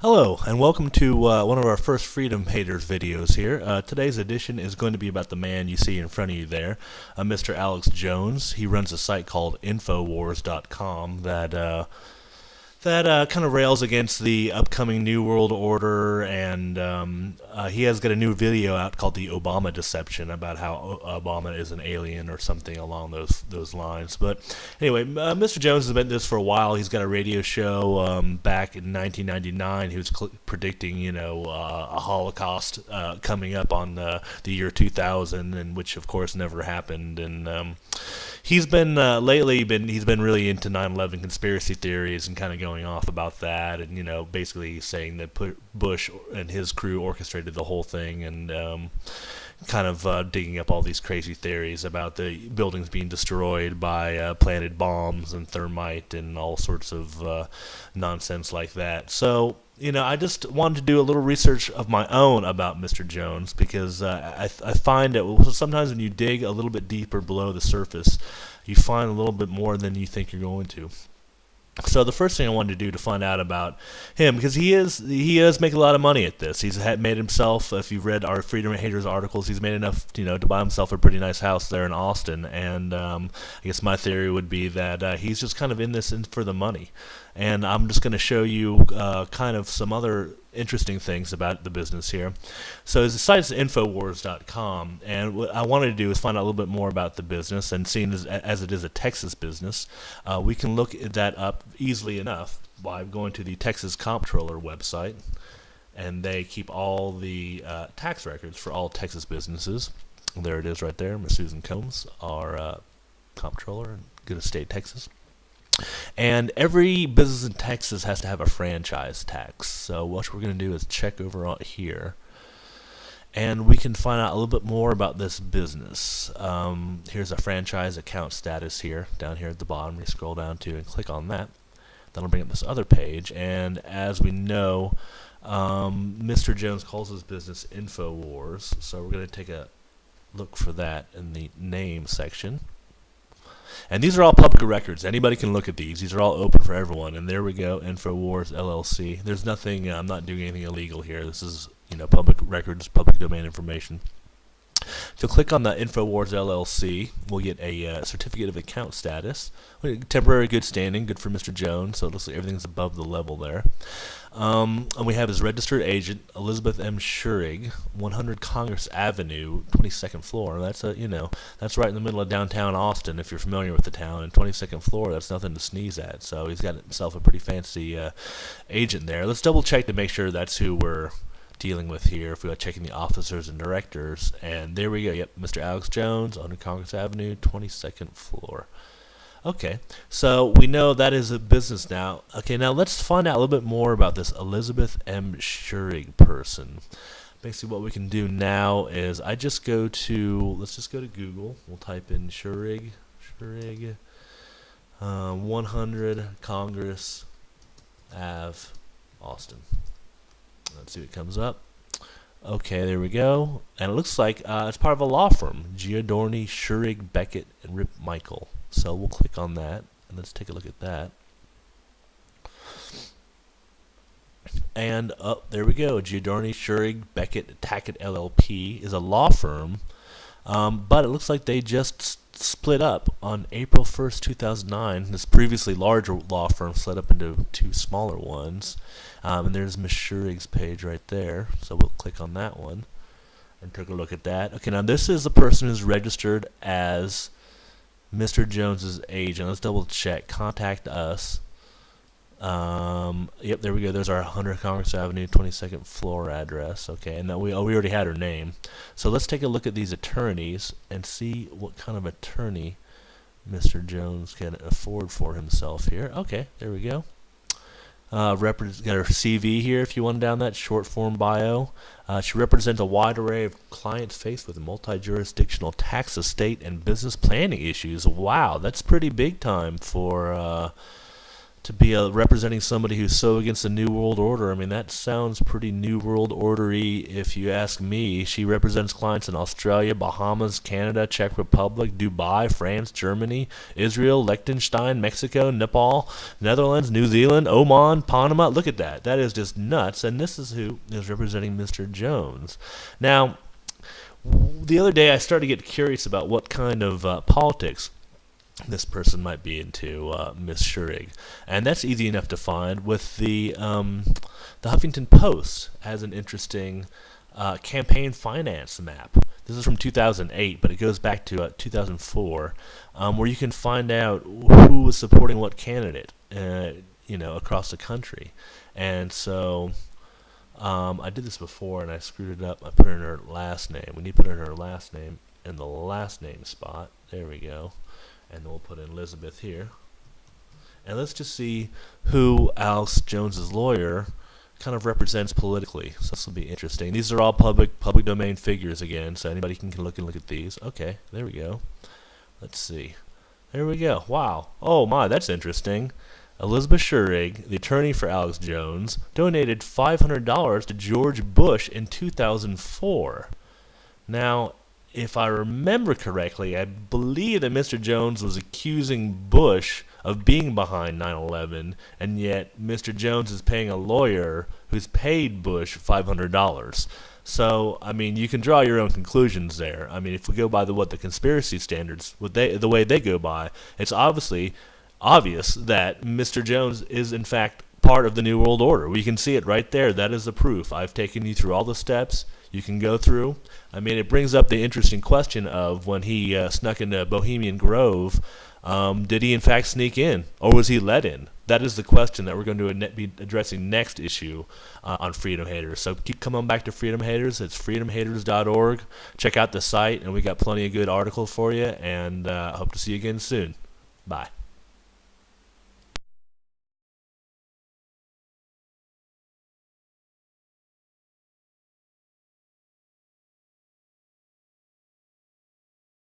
Hello, and welcome to one of our first Freedom Haters videos here. Today's edition is going to be about the man you see in front of you there, Mr. Alex Jones. He runs a site called Infowars.com that kind of rails against the upcoming New World Order, and he has got a new video out called The Obama Deception about how Obama is an alien or something along those lines. But anyway, Mr. Jones has been this for a while. He's got a radio show back in 1999. He was predicting, a Holocaust coming up on the year 2000, and which of course never happened. And he's been he's been really into 9/11 conspiracy theories and kind of going off about that, and basically saying that Bush and his crew orchestrated the whole thing, and kind of digging up all these crazy theories about the buildings being destroyed by planted bombs and thermite and all sorts of nonsense like that. So I just wanted to do a little research of my own about Mr. Jones, because I find that sometimes when you dig a little bit deeper below the surface, you find a little bit more than you think you're going to. So the first thing I wanted to do to find out about him, because he does make a lot of money at this. He's made himself, if you've read our Freedom Haters articles, he's made enough to buy himself a pretty nice house there in Austin. And I guess my theory would be that he's just kind of in this for the money. And I'm just going to show you kind of some other interesting things about the business here. So his site is Infowars.com, and what I wanted to do is find out a little bit more about the business, and seeing as it is a Texas business, we can look that up easily enough by going to the Texas Comptroller website, and they keep all the tax records for all Texas businesses. There it is right there, Miss Susan Combs, our comptroller in good state Texas. And every business in Texas has to have a franchise tax. So what we're going to do is check over on here, and we can find out a little bit more about this business. Here's a franchise account status here, down here at the bottom. You scroll down to and click on that. That'll bring up this other page. And as we know, Mr. Jones calls his business Infowars. So we're going to take a look for that in the name section. And these are all public records. Anybody can look at these. These are all open for everyone. And there we go, Infowars LLC. There's nothing. I'm not doing anything illegal here. This is public records, public domain information. If you'll click on the Infowars LLC, we'll get a certificate of account status. Temporary good standing, good for Mr. Jones. So it looks like everything's above the level there. And we have his registered agent, Elizabeth M. Schurig, 100 Congress Avenue, 22nd floor. That's that's right in the middle of downtown Austin, if you're familiar with the town. And 22nd floor, that's nothing to sneeze at. So he's got himself a pretty fancy agent there. Let's double check to make sure that's who we're dealing with here. If we are checking the officers and directors, and there we go. Yep, Mr. Alex Jones, 100 Congress Avenue, 22nd floor. Okay, so we know that is a business now. Okay, now let's find out a little bit more about this Elizabeth M. Schurig person. Basically what we can do now is let's just go to Google. We'll type in Schurig, 100 Congress Ave, Austin. Let's see what comes up. Okay, there we go. And it looks like it's part of a law firm, Giordani, Schurig, Beckett, and Rip Michael. So we'll click on that, and let's take a look at that. And there we go. Giordani, Schurig, Beckett, Tackett LLP is a law firm, but it looks like they just split up on April 1st, 2009. This previously larger law firm split up into two smaller ones. And there's Ms. Schurig's page right there. So we'll click on that one and take a look at that. Okay, now this is the person who's registered as Mr. Jones's agent. Let's double check. Contact us. Yep, there we go. There's our 100 Congress Avenue, 22nd floor address. Okay, and we already had her name. So let's take a look at these attorneys and see what kind of attorney Mr. Jones can afford for himself here. Okay, there we go. Got her CV here if you want down that short form bio. She represents a wide array of clients faced with multi-jurisdictional tax, estate, and business planning issues. Wow, that's pretty big time for to be representing somebody who's so against the New World Order. I mean, that sounds pretty New World Order-y if you ask me. She represents clients in Australia, Bahamas, Canada, Czech Republic, Dubai, France, Germany, Israel, Liechtenstein, Mexico, Nepal, Netherlands, New Zealand, Oman, Panama. Look at that. That is just nuts. And this is who is representing Mr. Jones. Now, the other day I started to get curious about what kind of politics this person might be into, Miss Schurig, and that's easy enough to find with the Huffington Post has an interesting campaign finance map. This is from 2008, but it goes back to 2004, where you can find out who was supporting what candidate, across the country. And so I did this before, and I screwed it up. I put in her last name. We need to put in her last name in the last name spot. There we go. And then we'll put in Elizabeth here. And let's just see who Alex Jones's lawyer kind of represents politically. So this will be interesting. These are all public domain figures again, so anybody can look at these. Okay, there we go. Let's see. There we go. Wow. Oh my, that's interesting. Elizabeth Schurig, the attorney for Alex Jones, donated $500 to George Bush in 2004. Now, if I remember correctly, I believe that Mr. Jones was accusing Bush of being behind 9/11, and yet Mr. Jones is paying a lawyer who's paid Bush $500. So, I mean, you can draw your own conclusions there. I mean, if we go by what the conspiracy standards, the way they go by, it's obvious that Mr. Jones is in fact part of the New World Order. We can see it right there. That is the proof. I've taken you through all the steps you can go through. I mean, it brings up the interesting question of when he snuck into Bohemian Grove, did he in fact sneak in, or was he let in? That is the question that we're going to be addressing next issue on Freedom Haters. So keep coming back to Freedom Haters. It's freedomhaters.org. Check out the site, and we got plenty of good articles for you, and I hope to see you again soon. Bye.